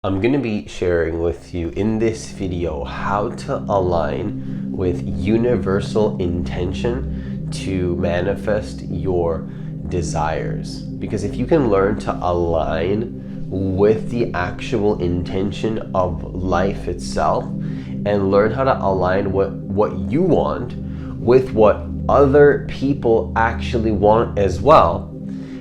I'm going to be sharing with you in this video how to align with universal intention to manifest your desires. Because if you can learn to align with the actual intention of life itself and learn how to align what you want with what other people actually want as well,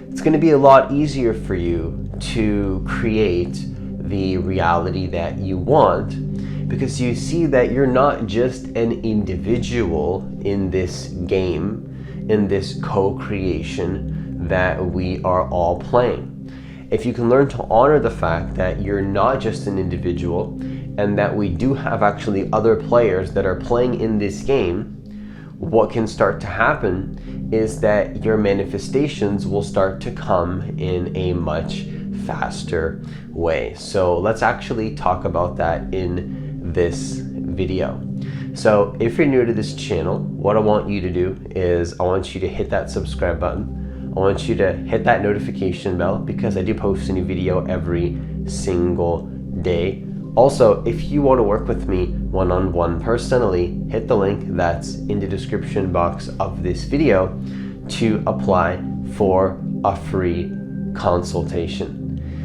it's going to be a lot easier for you to create the reality that you want, because you see that you're not just an individual in this game, in this co-creation that we are all playing. If you can learn to honor the fact that you're not just an individual and that we do have actually other players that are playing in this game, what can start to happen is that your manifestations will start to come in a much faster way. So let's actually talk about that in this video. So if you're new to this channel, what I want you to do is I want you to hit that subscribe button. I want you to hit that notification bell, because I do post a new video every single day. Also, if you want to work with me one-on-one personally, hit the link that's in the description box of this video to apply for a free consultation.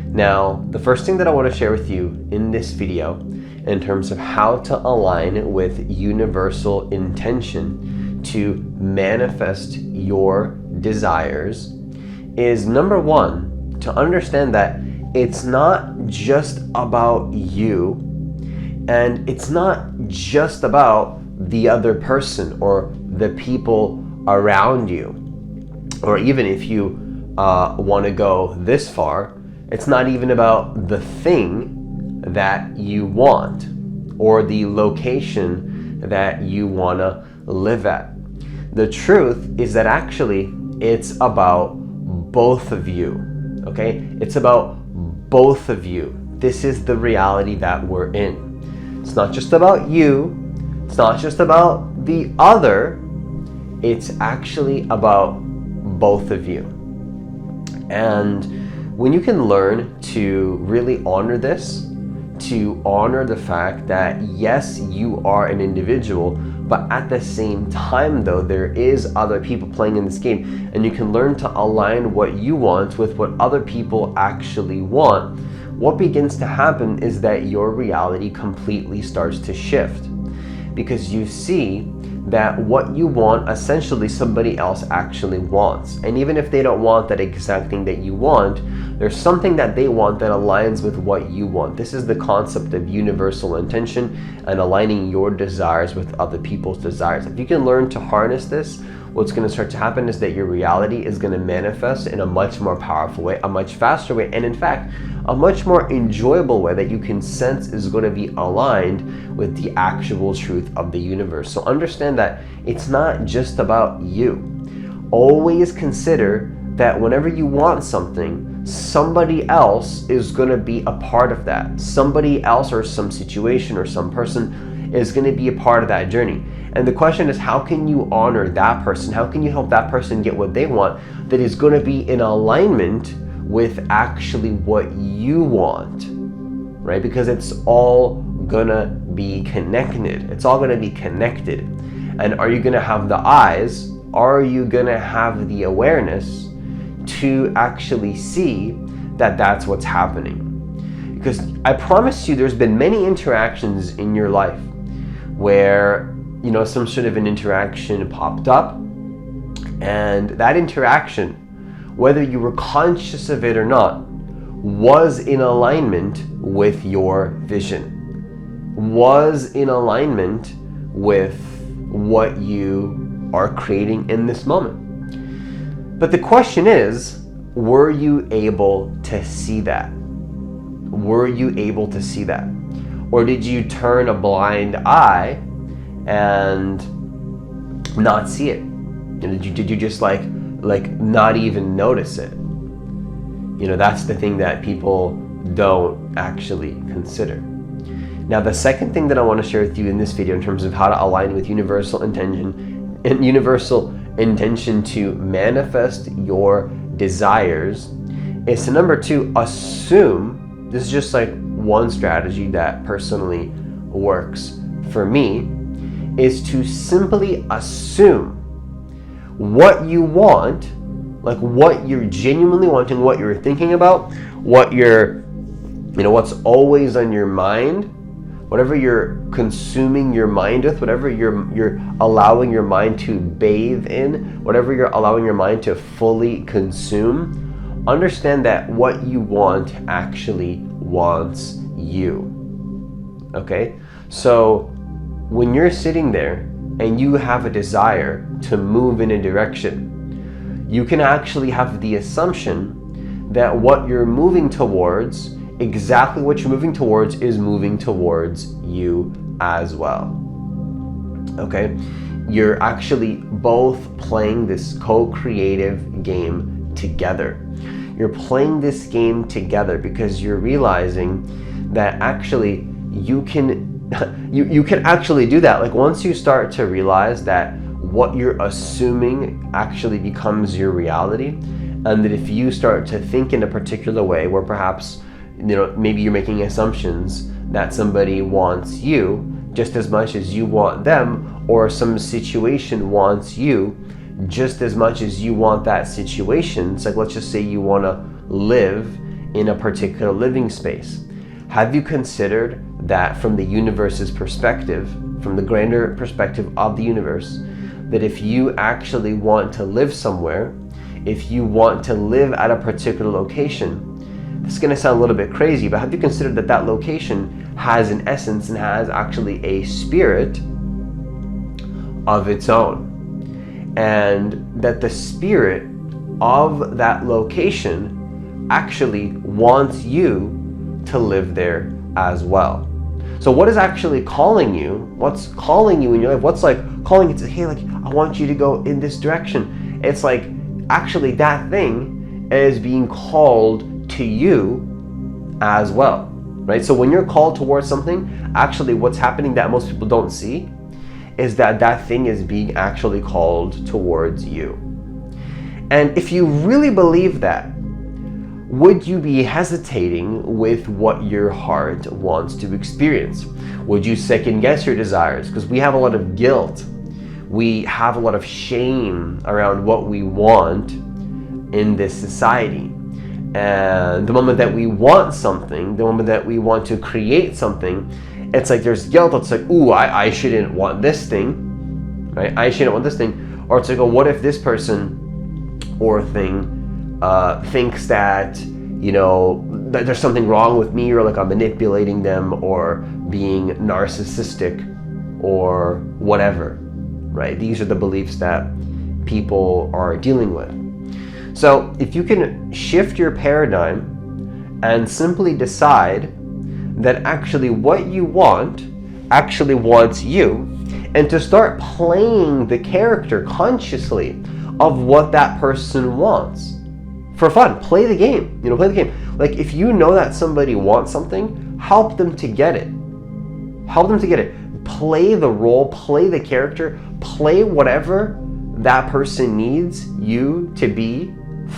Now, the first thing that I want to share with you in this video in terms of how to align with universal intention to manifest your desires is, number one, to understand that it's not just about you, and it's not just about the other person or the people around you. Or even if you want to go this far, it's not even about the thing that you want or the location that you want to live at. The truth is that actually it's about both of you, okay? It's about both of you. This is the reality that we're in. It's not just about you. It's not just about the other. It's actually about both of you. And when you can learn to really honor this, to honor the fact that yes, you are an individual, but at the same time though, there is other people playing in this game, and you can learn to align what you want with what other people actually want, what begins to happen is that your reality completely starts to shift, because you see that what you want, essentially somebody else actually wants. And even if they don't want that exact thing that you want, there's something that they want that aligns with what you want. This is the concept of universal intention and aligning your desires with other people's desires. If you can learn to harness this, what's going to start to happen is that your reality is going to manifest in a much more powerful way, a much faster way, and in fact, a much more enjoyable way that you can sense is going to be aligned with the actual truth of the universe. So understand that it's not just about you. Always consider that whenever you want something, somebody else is going to be a part of that. Somebody else or some situation or some person is going to be a part of that journey. And the question is, how can you honor that person? How can you help that person get what they want that is going to be in alignment with actually what you want, right? Because it's all going to be connected. It's all going to be connected. And are you going to have the eyes? Are you going to have the awareness to actually see that that's what's happening? Because I promise you, there's been many interactions in your life where some sort of an interaction popped up, and that interaction, whether you were conscious of it or not, was in alignment with your vision, was in alignment with what you are creating in this moment. But the question is, were you able to see that? Were you able to see that? Or did you turn a blind eye and not see it? Did you just like not even notice it? That's the thing that people don't actually consider. Now, the second thing that I want to share with you in this video in terms of how to align with universal intention to manifest your desires is to, number two, assume, this is just like one strategy that personally works for me is to simply assume what you want, like what you're genuinely wanting, what you're thinking about, what's always on your mind, whatever you're consuming your mind with, whatever you're allowing your mind to bathe in, whatever you're allowing your mind to fully consume, understand that what you want actually wants you. Okay? So when you're sitting there and you have a desire to move in a direction, you can actually have the assumption that what you're moving towards, exactly what you're moving towards, is moving towards you as well. Okay? You're actually both playing this co-creative game together. You're playing this game together because you're realizing that actually you can actually do that. Like once you start to realize that what you're assuming actually becomes your reality, and that if you start to think in a particular way where perhaps maybe you're making assumptions that somebody wants you just as much as you want them, or some situation wants you just as much as you want that situation. It's like, let's just say you want to live in a particular living space. Have you considered that from the universe's perspective, from the grander perspective of the universe, that if you actually want to live somewhere, if you want to live at a particular location, this is going to sound a little bit crazy, but have you considered that that location has an essence and has actually a spirit of its own? And that the spirit of that location actually wants you to live there as well. So what is actually calling you? What's calling you in your life? What's like calling you to say, hey, like, I want you to go in this direction. It's like actually that thing is being called to you as well, right? So when you're called towards something, actually what's happening that most people don't see is that that thing is being actually called towards you. And if you really believe that, would you be hesitating with what your heart wants to experience? Would you second guess your desires? Because we have a lot of guilt. We have a lot of shame around what we want in this society. And the moment that we want something, the moment that we want to create something, it's like there's guilt. It's like, ooh, I shouldn't want this thing, right? I shouldn't want this thing. Or it's like, oh, what if this person or thing thinks that, that there's something wrong with me, or like I'm manipulating them, or being narcissistic, or whatever, right? These are the beliefs that people are dealing with. So if you can shift your paradigm and simply decide that actually what you want actually wants you, and to start playing the character consciously of what that person wants for fun. Play the game, play the game. Like if you know that somebody wants something, help them to get it. Help them to get it. Play the role, play the character, play whatever that person needs you to be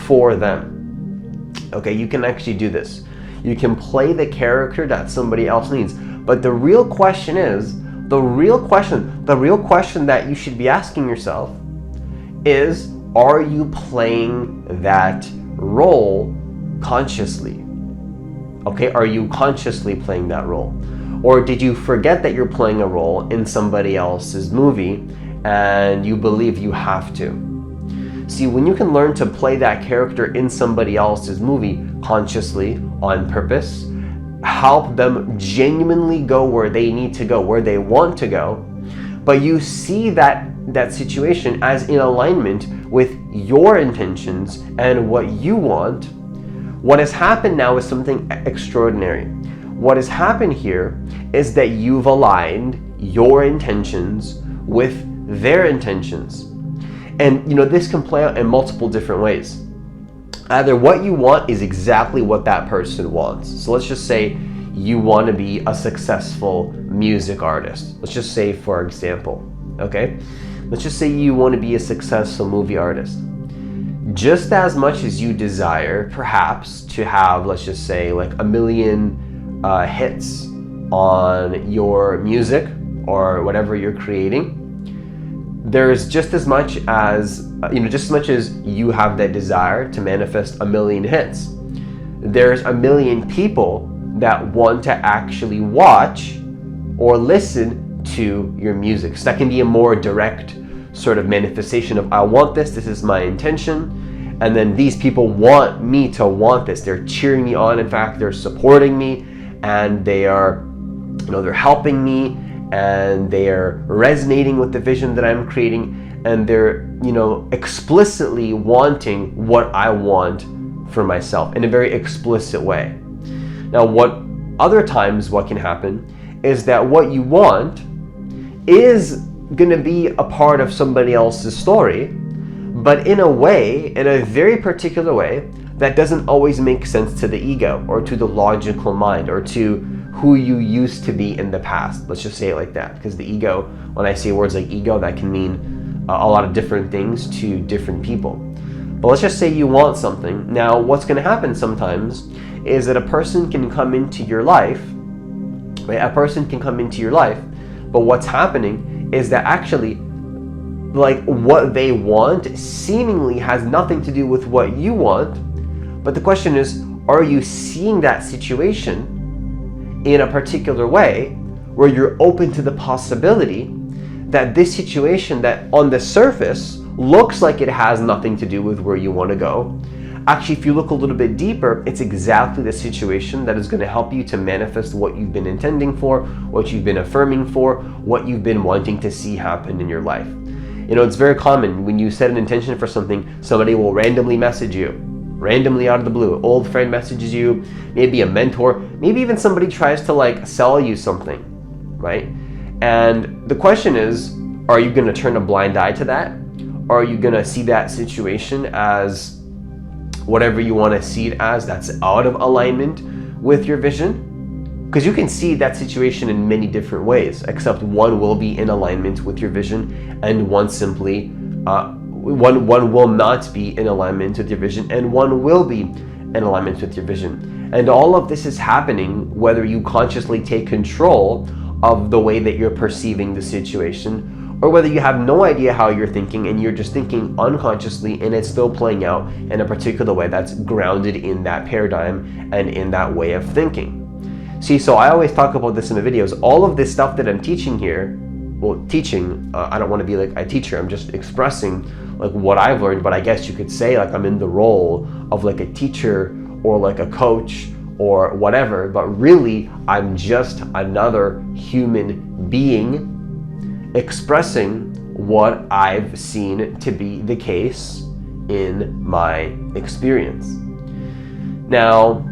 for them. Okay, you can actually do this. You can play the character that somebody else needs. But the real question is, the real question that you should be asking yourself is, are you playing that role consciously? Okay, are you consciously playing that role? Or did you forget that you're playing a role in somebody else's movie and you believe you have to? See, when you can learn to play that character in somebody else's movie consciously, on purpose, help them genuinely go where they need to go, where they want to go, but you see that situation as in alignment with your intentions and what you want, what has happened now is something extraordinary. What has happened here is that you've aligned your intentions with their intentions. And this can play out in multiple different ways. Either what you want is exactly what that person wants. So let's just say you want to be a successful music artist. Let's just say, for example, okay? Let's just say you want to be a successful movie artist. Just as much as you desire, perhaps, to have, let's just say, like 1 million hits on your music or whatever you're creating, there's just as much as you have that desire to manifest 1 million hits, there's 1 million people that want to actually watch or listen to your music. So that can be a more direct sort of manifestation of, I want this is my intention, and then these people want me to want this. They're cheering me on. In fact, they're supporting me, and they are, they're helping me, and they are resonating with the vision that I'm creating, and they're, explicitly wanting what I want for myself in a very explicit way. Now, what can happen is that what you want is going to be a part of somebody else's story, but in a very particular way that doesn't always make sense to the ego or to the logical mind or to who you used to be in the past. Let's just say it like that, because the ego, when I say words like ego, that can mean a lot of different things to different people. But let's just say you want something. Now, what's going to happen sometimes is that a person can come into your life, right? A person can come into your life, but what's happening is that actually, like, what they want seemingly has nothing to do with what you want. But the question is, are you seeing that situation in a particular way where you're open to the possibility that this situation that on the surface looks like it has nothing to do with where you want to go, actually, if you look a little bit deeper, it's exactly the situation that is going to help you to manifest what you've been intending for, what you've been affirming for, what you've been wanting to see happen in your life. It's very common when you set an intention for something, somebody will randomly message you, randomly out of the blue. Old friend messages you, maybe a mentor, maybe even somebody tries to sell you something, right? And the question is, are you going to turn a blind eye to that? Or are you going to see that situation as whatever you want to see it as, that's out of alignment with your vision? Because you can see that situation in many different ways, except one will be in alignment with your vision, and one simply one will not be in alignment with your vision, and one will be in alignment with your vision. And all of this is happening whether you consciously take control of the way that you're perceiving the situation, or whether you have no idea how you're thinking and you're just thinking unconsciously and it's still playing out in a particular way that's grounded in that paradigm and in that way of thinking. See, so I always talk about this in the videos. All of this stuff that I'm teaching here, I don't want to be like a teacher, I'm just expressing what I've learned, but I guess you could say I'm in the role of a teacher or a coach or whatever, but really I'm just another human being expressing what I've seen to be the case in my experience. Now,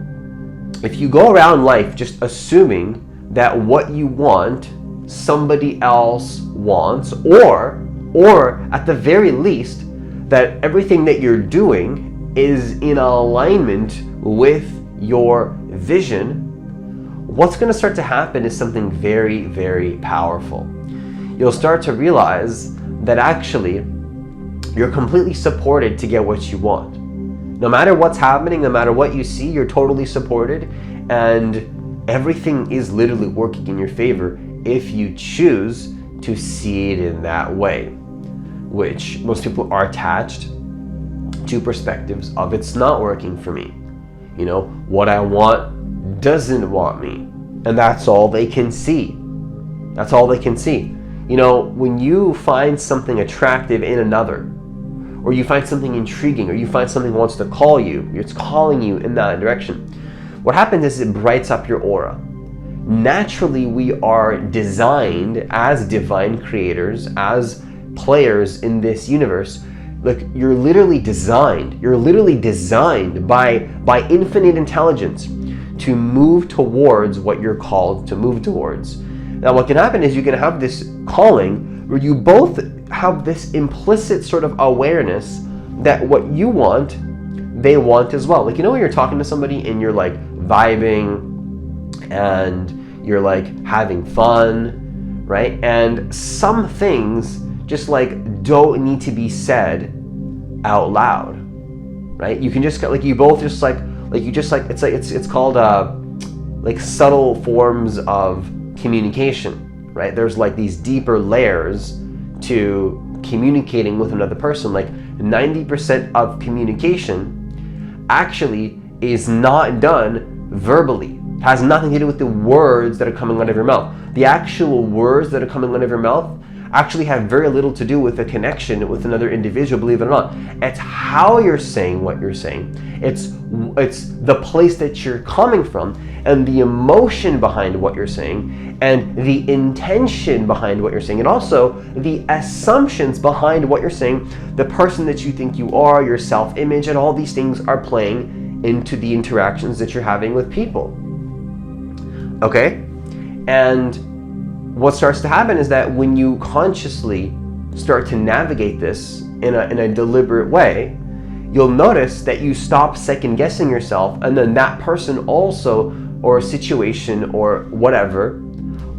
if you go around life just assuming that what you want somebody else wants, or at the very least that everything that you're doing is in alignment with your vision, what's going to start to happen is something very, very powerful. You'll start to realize that actually you're completely supported to get what you want. No matter what's happening, no matter what you see, you're totally supported, and everything is literally working in your favor if you choose to see it in that way, which most people are attached to perspectives of it's not working for me. What I want doesn't want me, and that's all they can see. That's all they can see. When you find something attractive in another, or you find something intriguing, or you find something that wants to call you, it's calling you in that direction, what happens is it brights up your aura. Naturally, we are designed as divine creators, as players in this universe. You're literally designed by infinite intelligence to move towards what you're called to move towards. Now, what can happen is you can have this calling where you both have this implicit sort of awareness that what you want, they want as well. When you're talking to somebody and you're vibing and you're having fun, right? And some things just don't need to be said out loud, right? You can just you both just it's called like subtle forms of communication, right? There's like these deeper layers to communicating with another person. Like 90% of communication actually is not done verbally. It has nothing to do with the words that are coming out of your mouth. The actual words that are coming out of your mouth actually have very little to do with a connection with another individual, believe it or not. It's how you're saying what you're saying. It's the place that you're coming from and the emotion behind what you're saying and the intention behind what you're saying, and also the assumptions behind what you're saying, the person that you think you are, your self-image, and all these things are playing into the interactions that you're having with people. Okay? And what starts to happen is that when you consciously start to navigate this in a deliberate way, you'll notice that you stop second guessing yourself, and then that person also, or a situation or whatever,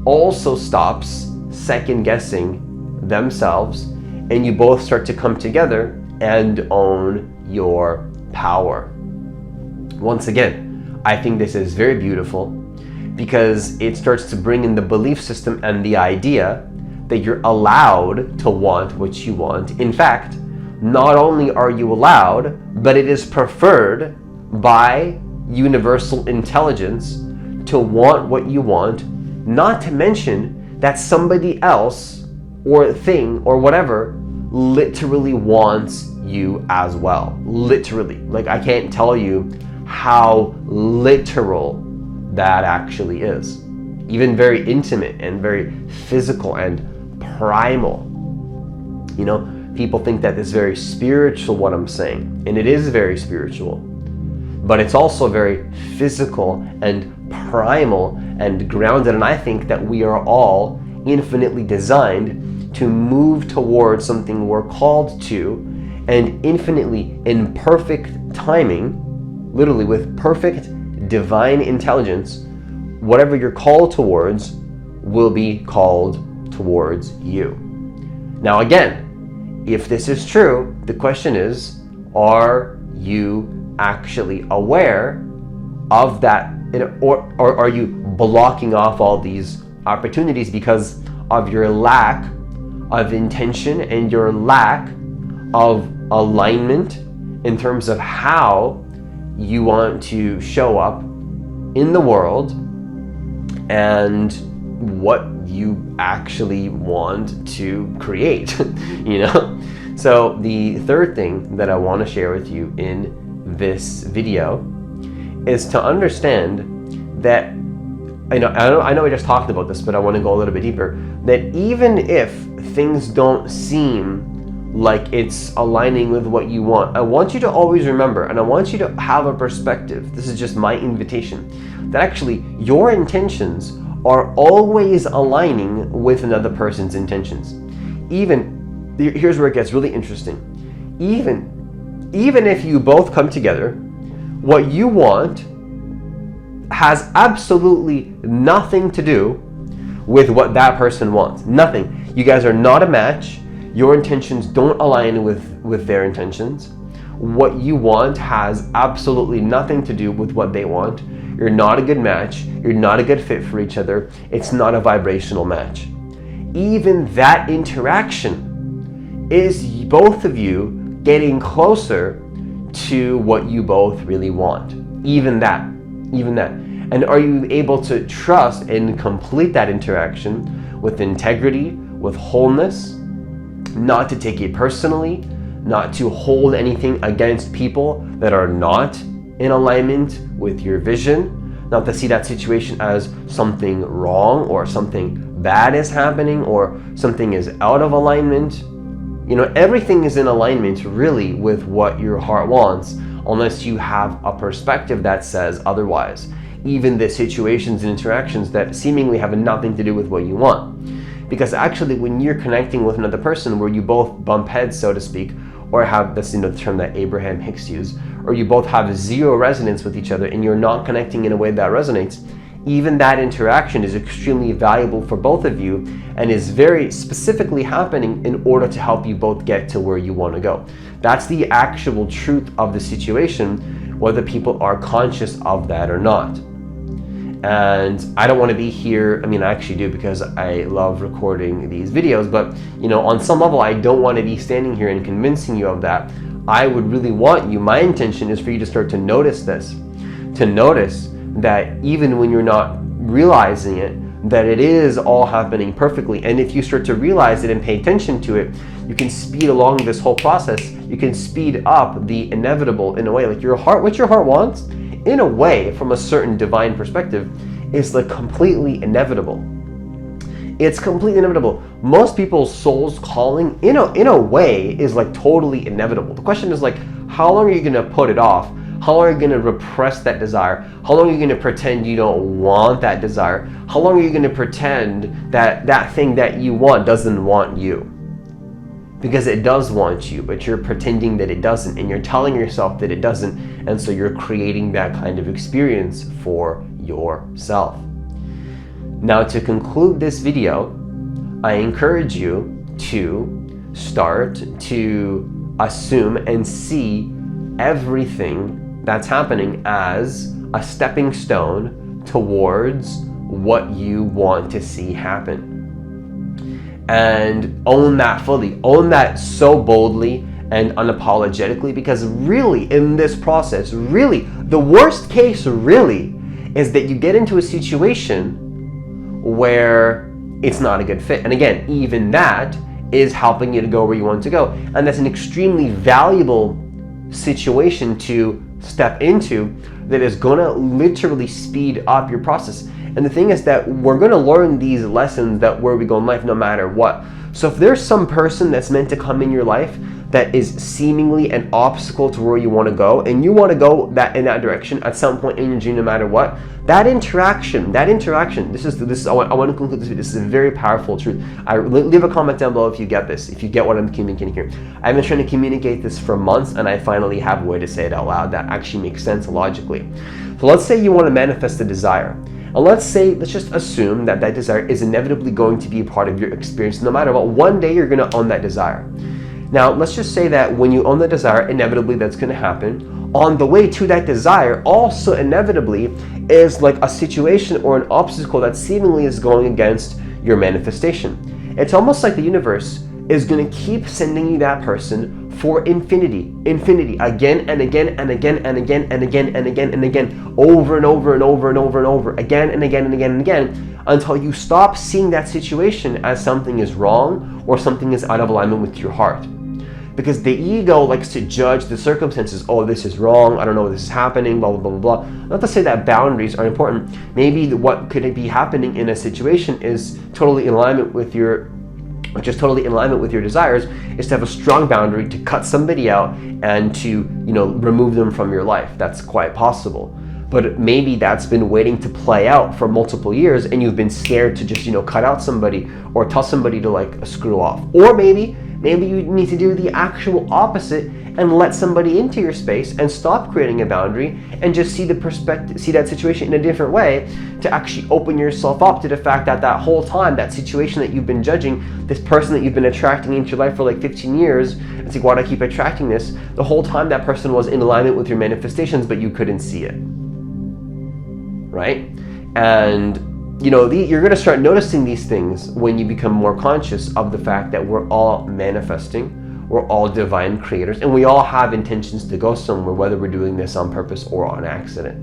also stops second guessing themselves, and you both start to come together and own your power. Once again, I think this is very beautiful, because it starts to bring in the belief system and the idea that you're allowed to want what you want. In fact, not only are you allowed, but it is preferred by universal intelligence to want what you want, not to mention that somebody else or thing or whatever literally wants you as well. Literally. Like, I can't tell you how literal that actually is. Even very intimate and very physical and primal. You know, people think that it's very spiritual what I'm saying, and it is very spiritual, but it's also very physical and primal and grounded. And I think that we are all infinitely designed to move towards something we're called to, and infinitely in perfect timing, literally with perfect divine intelligence, whatever you're called towards will be called towards you. Now again, if this is true, the question is, are you actually aware of that, or are you blocking off all these opportunities because of your lack of intention and your lack of alignment in terms of how you want to show up in the world and what you actually want to create, you know? So the third thing that I want to share with you in this video is to understand that, I know I just talked about this, but I want to go a little bit deeper, that even if things don't seem like it's aligning with what you want, I want you to always remember, and I want you to have a perspective, this is just my invitation, that actually your intentions are always aligning with another person's intentions. Even, here's where it gets really interesting, even if you both come together, what you want has absolutely nothing to do with what that person wants. Nothing. You guys are not a match. Your intentions don't align with their intentions. What you want has absolutely nothing to do with what they want. You're not a good match. You're not a good fit for each other. It's not a vibrational match. Even that interaction is both of you getting closer to what you both really want. Even that. And are you able to trust and complete that interaction with integrity, with wholeness, not to take it personally, not to hold anything against people that are not in alignment with your vision, not to see that situation as something wrong or something bad is happening or something is out of alignment. You know, everything is in alignment really with what your heart wants, unless you have a perspective that says otherwise. Even the situations and interactions that seemingly have nothing to do with what you want. Because actually when you're connecting with another person where you both bump heads, so to speak, or have, that's the term that Abraham Hicks used, or you both have zero resonance with each other and you're not connecting in a way that resonates, even that interaction is extremely valuable for both of you and is very specifically happening in order to help you both get to where you want to go. That's the actual truth of the situation, whether people are conscious of that or not. And I don't want to be here. I mean, I actually do, because I love recording these videos, but on some level, I don't want to be standing here and convincing you of that. I would really want you, my intention is for you to start to notice this, to notice that even when you're not realizing it, that it is all happening perfectly. And if you start to realize it and pay attention to it, you can speed along this whole process. You can speed up the inevitable in a way. Like your heart, what your heart wants, in a way, from a certain divine perspective, is like completely inevitable. It's completely inevitable. Most people's soul's calling, in a way, is like totally inevitable. The question is like, how long are you gonna put it off? How long are you gonna repress that desire? How long are you gonna pretend you don't want that desire? How long are you gonna pretend that that thing that you want doesn't want you? Because it does want you, but you're pretending that it doesn't, and you're telling yourself that it doesn't, and so you're creating that kind of experience for yourself. Now, to conclude this video, I encourage you to start to assume and see everything that's happening as a stepping stone towards what you want to see happen. And own that fully, own that so boldly and unapologetically, because really in this process, really, the worst case really is that you get into a situation where it's not a good fit. And again, even that is helping you to go where you want to go. And that's an extremely valuable situation to step into that is gonna literally speed up your process. And the thing is that we're gonna learn these lessons that where we go in life no matter what. So if there's some person that's meant to come in your life that is seemingly an obstacle to where you want to go, and you want to go in that direction at some point in your journey no matter what, that interaction, this is I want to conclude this video. This is a very powerful truth. Leave a comment down below if you get this, if you get what I'm communicating here. I've been trying to communicate this for months, and I finally have a way to say it out loud that actually makes sense logically. So let's say you want to manifest a desire. And let's just assume that that desire is inevitably going to be a part of your experience. No matter what, one day you're going to own that desire. Now, let's just say that when you own the desire, inevitably that's going to happen. On the way to that desire, also inevitably is like a situation or an obstacle that seemingly is going against your manifestation. It's almost like the universe is going to keep sending you that person for infinity, again and again and again and again and again and again and again, over and over and over and over and over, again and again and again and again, until you stop seeing that situation as something is wrong or something is out of alignment with your heart. Because the ego likes to judge the circumstances. Oh, this is wrong. I don't know what this is happening, blah, blah, blah, blah, blah. Not to say that boundaries are important. Maybe what could be happening in a situation is totally in alignment with your desires, is to have a strong boundary to cut somebody out and to, remove them from your life. That's quite possible. But maybe that's been waiting to play out for multiple years, and you've been scared to just, cut out somebody or tell somebody to screw off. Or maybe you need to do the actual opposite and let somebody into your space and stop creating a boundary and just see that situation in a different way, to actually open yourself up to the fact that that whole time, that situation that you've been judging, this person that you've been attracting into your life for 15 years, it's like, why do I keep attracting this? The whole time that person was in alignment with your manifestations, but you couldn't see it, right? And you're going to start noticing these things when you become more conscious of the fact that we're all manifesting, we're all divine creators, and we all have intentions to go somewhere, whether we're doing this on purpose or on accident.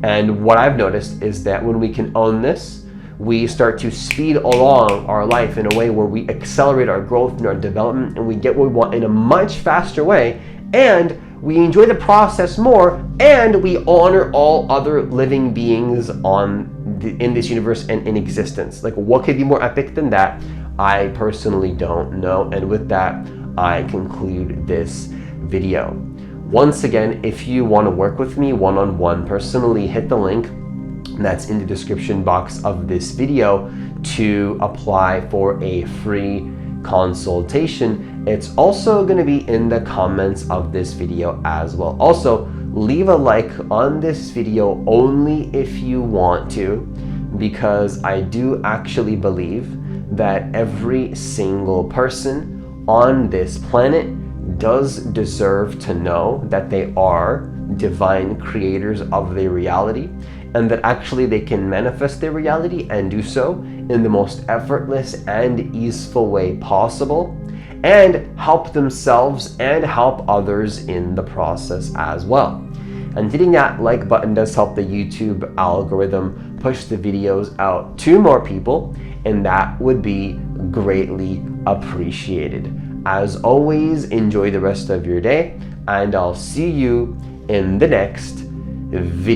And what I've noticed is that when we can own this, we start to speed along our life in a way where we accelerate our growth and our development, and we get what we want in a much faster way, and we enjoy the process more, and we honor all other living beings in this universe and in existence. What could be more epic than that? I personally don't know. And with that, I conclude this video. Once again, if you want to work with me one-on-one personally, hit the link that's in the description box of this video to apply for a free consultation. It's also going to be in the comments of this video as well. Also, leave a like on this video only if you want to, because I do actually believe that every single person on this planet does deserve to know that they are divine creators of their reality, and that actually they can manifest their reality and do so in the most effortless and easeful way possible, and help themselves and help others in the process as well. And hitting that like button does help the YouTube algorithm push the videos out to more people, and that would be greatly appreciated. As always, enjoy the rest of your day, and I'll see you in the next video.